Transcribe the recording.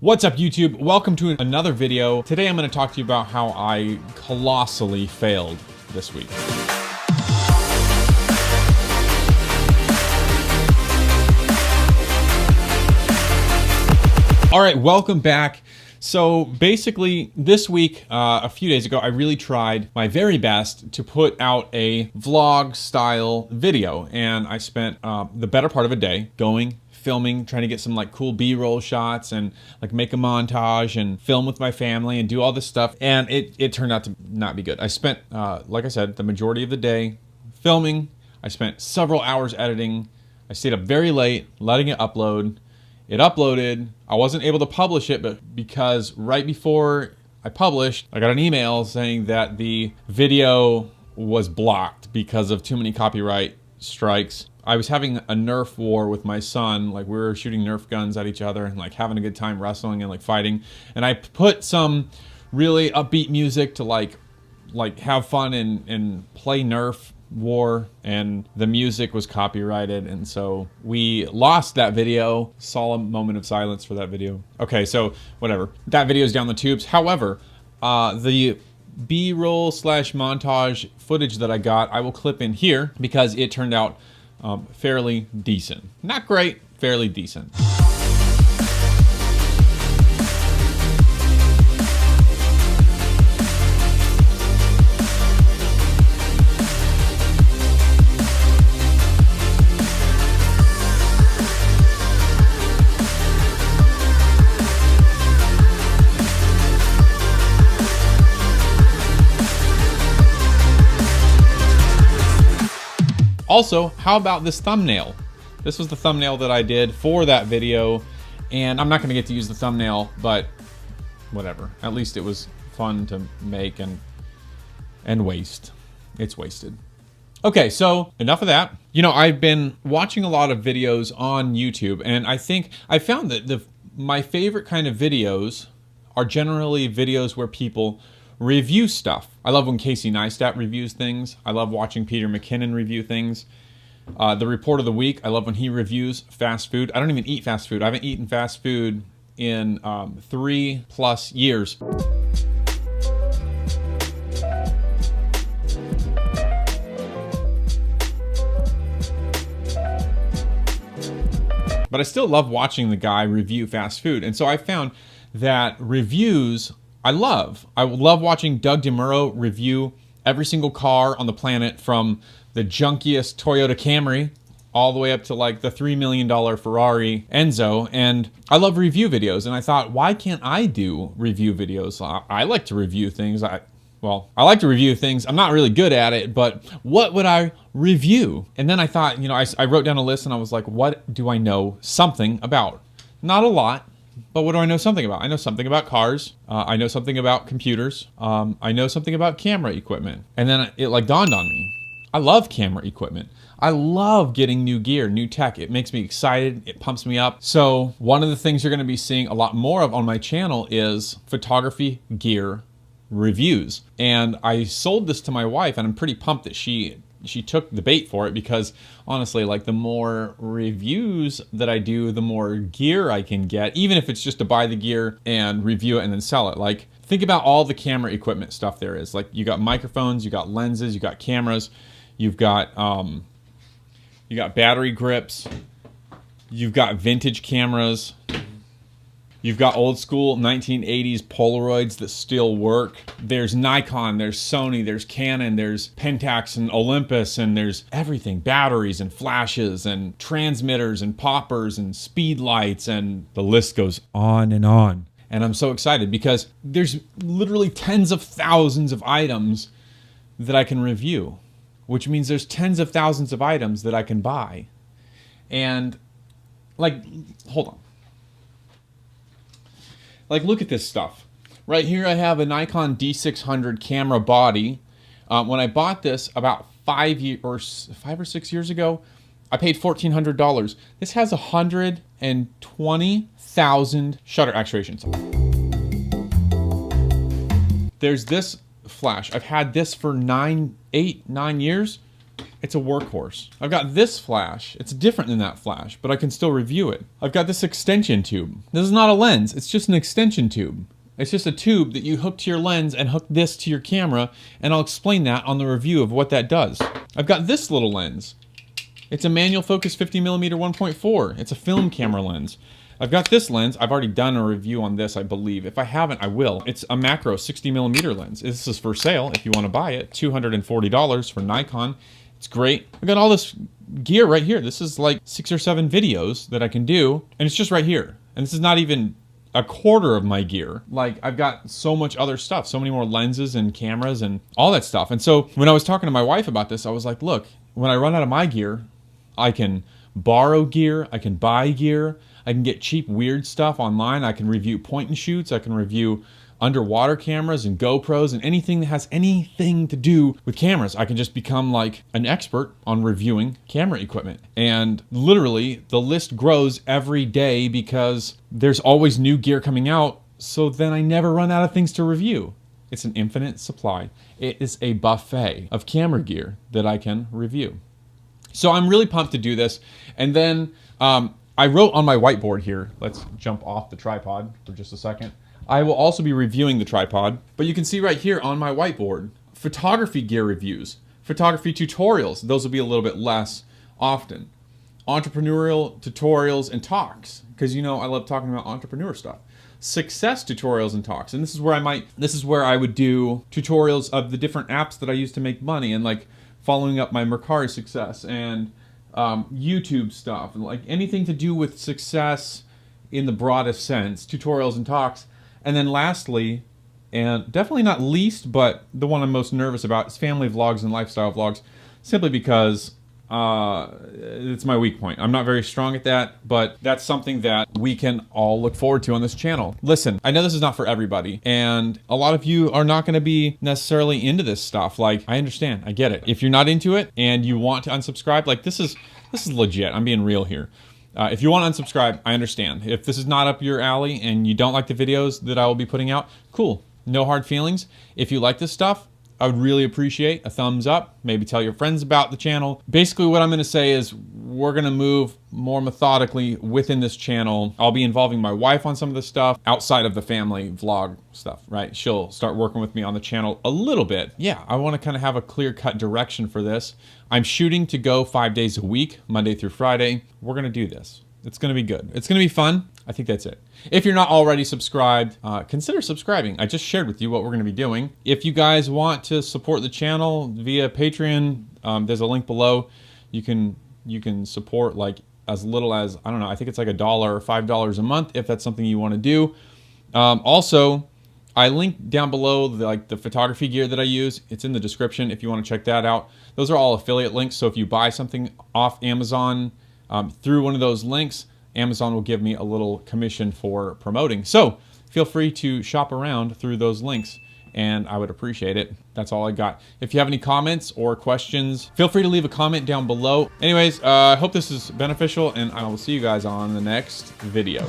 What's up, YouTube? Welcome to another video. Today I'm going to talk to you about how I colossally failed this week. All right, welcome back. So basically this week, a few days ago, I really tried my very best to put out a vlog style video. And I spent the better part of a day filming, trying to get some like cool B-roll shots and like make a montage and film with my family and do all this stuff. And it turned out to not be good. I spent, like I said, the majority of the day filming. I spent several hours editing. I stayed up very late, letting it upload. It uploaded. I wasn't able to publish it, but because right before I published, I got an email saying that the video was blocked because of too many copyright strikes. I was having a Nerf war with my son. Like, we were shooting Nerf guns at each other and like having a good time wrestling and like fighting. And I put some really upbeat music to like have fun and play Nerf war, and the music was copyrighted, and so we lost that video. Solemn moment of silence for that video. Okay, so whatever. That video is down the tubes. However, the B-roll / montage footage that I got, I will clip in here because it turned out fairly decent. Not great, fairly decent. Also, how about this thumbnail? This was the thumbnail that I did for that video, and I'm not gonna get to use the thumbnail, but whatever. At least it was fun to make and waste. It's wasted. Okay, so enough of that. You know, I've been watching a lot of videos on YouTube, and I think I found that my favorite kind of videos are generally videos where people review stuff. I love when Casey Neistat reviews things. I love watching Peter McKinnon review things. The Report of the Week, I love when he reviews fast food. I don't even eat fast food. I haven't eaten fast food in 3+ years. But I still love watching the guy review fast food. And so I found that reviews I love watching Doug DeMuro review every single car on the planet, from the junkiest Toyota Camry all the way up to like the $3 million Ferrari Enzo. And I love review videos. And I thought, why can't I do review videos? I like to review things. I like to review things. I'm not really good at it, but what would I review? And then I thought, you know, I wrote down a list and I was like, what do I know something about? Not a lot. But what do I know something about? I know something about cars. I know something about computers. I know something about camera equipment. And then it like dawned on me. I love camera equipment. I love getting new gear, new tech. It makes me excited. It pumps me up. So one of the things you're going to be seeing a lot more of on my channel is photography gear reviews. And I sold this to my wife, and I'm pretty pumped that she took the bait for it, because honestly, like, the more reviews that I do, the more gear I can get, even if it's just to buy the gear and review it and then sell it. Like, think about all the camera equipment stuff there is. Like, you got microphones, you got lenses, you got cameras, you've got battery grips, you've got vintage cameras, you've got old school 1980s Polaroids that still work. There's Nikon, there's Sony, there's Canon, there's Pentax and Olympus, and there's everything. Batteries and flashes and transmitters and poppers and speed lights, and the list goes on and on. And I'm so excited because there's literally tens of thousands of items that I can review, which means there's tens of thousands of items that I can buy. And like, hold on. Like, look at this stuff. Right here I have a Nikon D600 camera body. When I bought this about 5 or 6 years ago, I paid $1,400. This has 120,000 shutter actuations. There's this flash. I've had this for 9 years. It's a workhorse. I've got this flash. It's different than that flash, but I can still review it. I've got this extension tube. This is not a lens. It's just an extension tube. It's just a tube that you hook to your lens and hook this to your camera, and I'll explain that on the review of what that does. I've got this little lens. It's a manual focus 50mm 1.4. It's a film camera lens. I've got this lens. I've already done a review on this, I believe. If I haven't, I will. It's a macro 60mm lens. This is for sale if you want to buy it. $240 for Nikon. It's great. I've got all this gear right here. This is like 6 or 7 videos that I can do, and it's just right here. And this is not even a quarter of my gear. Like, I've got so much other stuff, so many more lenses and cameras and all that stuff. And so when I was talking to my wife about this, I was like, look, when I run out of my gear, I can borrow gear, I can buy gear, I can get cheap, weird stuff online, I can review point and shoots, I can review underwater cameras and GoPros and anything that has anything to do with cameras. I can just become like an expert on reviewing camera equipment. And literally the list grows every day because there's always new gear coming out, so then I never run out of things to review. It's an infinite supply. It is a buffet of camera gear that I can review. So I'm really pumped to do this. And then I wrote on my whiteboard here, let's jump off the tripod for just a second. I will also be reviewing the tripod, but you can see right here on my whiteboard, photography gear reviews, photography tutorials. Those will be a little bit less often. Entrepreneurial tutorials and talks, because you know I love talking about entrepreneur stuff. Success tutorials and talks, and this is where I would do tutorials of the different apps that I use to make money, and like following up my Mercari success and YouTube stuff, and like anything to do with success in the broadest sense, tutorials and talks. And then lastly, and definitely not least, but the one I'm most nervous about is family vlogs and lifestyle vlogs, simply because it's my weak point. I'm not very strong at that, but that's something that we can all look forward to on this channel. Listen, I know this is not for everybody, and a lot of you are not going to be necessarily into this stuff. Like, I understand, I get it. If you're not into it and you want to unsubscribe, like this is legit. I'm being real here. If you want to unsubscribe, I understand. If this is not up your alley and you don't like the videos that I will be putting out, cool. No hard feelings. If you like this stuff, I would really appreciate a thumbs up. Maybe tell your friends about the channel. Basically, what I'm going to say is we're going to move more methodically within this channel. I'll be involving my wife on some of this stuff outside of the family vlog stuff, right? She'll start working with me on the channel a little bit. Yeah, I want to kind of have a clear-cut direction for this. I'm shooting to go 5 days a week, Monday through Friday. We're going to do this. It's going to be good. It's going to be fun. I think that's it. If you're not already subscribed, consider subscribing. I just shared with you what we're going to be doing. If you guys want to support the channel via Patreon, there's a link below. You can support like as little as, I don't know, I think it's like $1 or $5 a month if that's something you want to do. Also, I linked down below the photography gear that I use. It's in the description if you want to check that out. Those are all affiliate links, so if you buy something off Amazon through one of those links, Amazon will give me a little commission for promoting. So feel free to shop around through those links, and I would appreciate it. That's all I got. If you have any comments or questions, feel free to leave a comment down below. Anyways, I hope this is beneficial, and I will see you guys on the next video.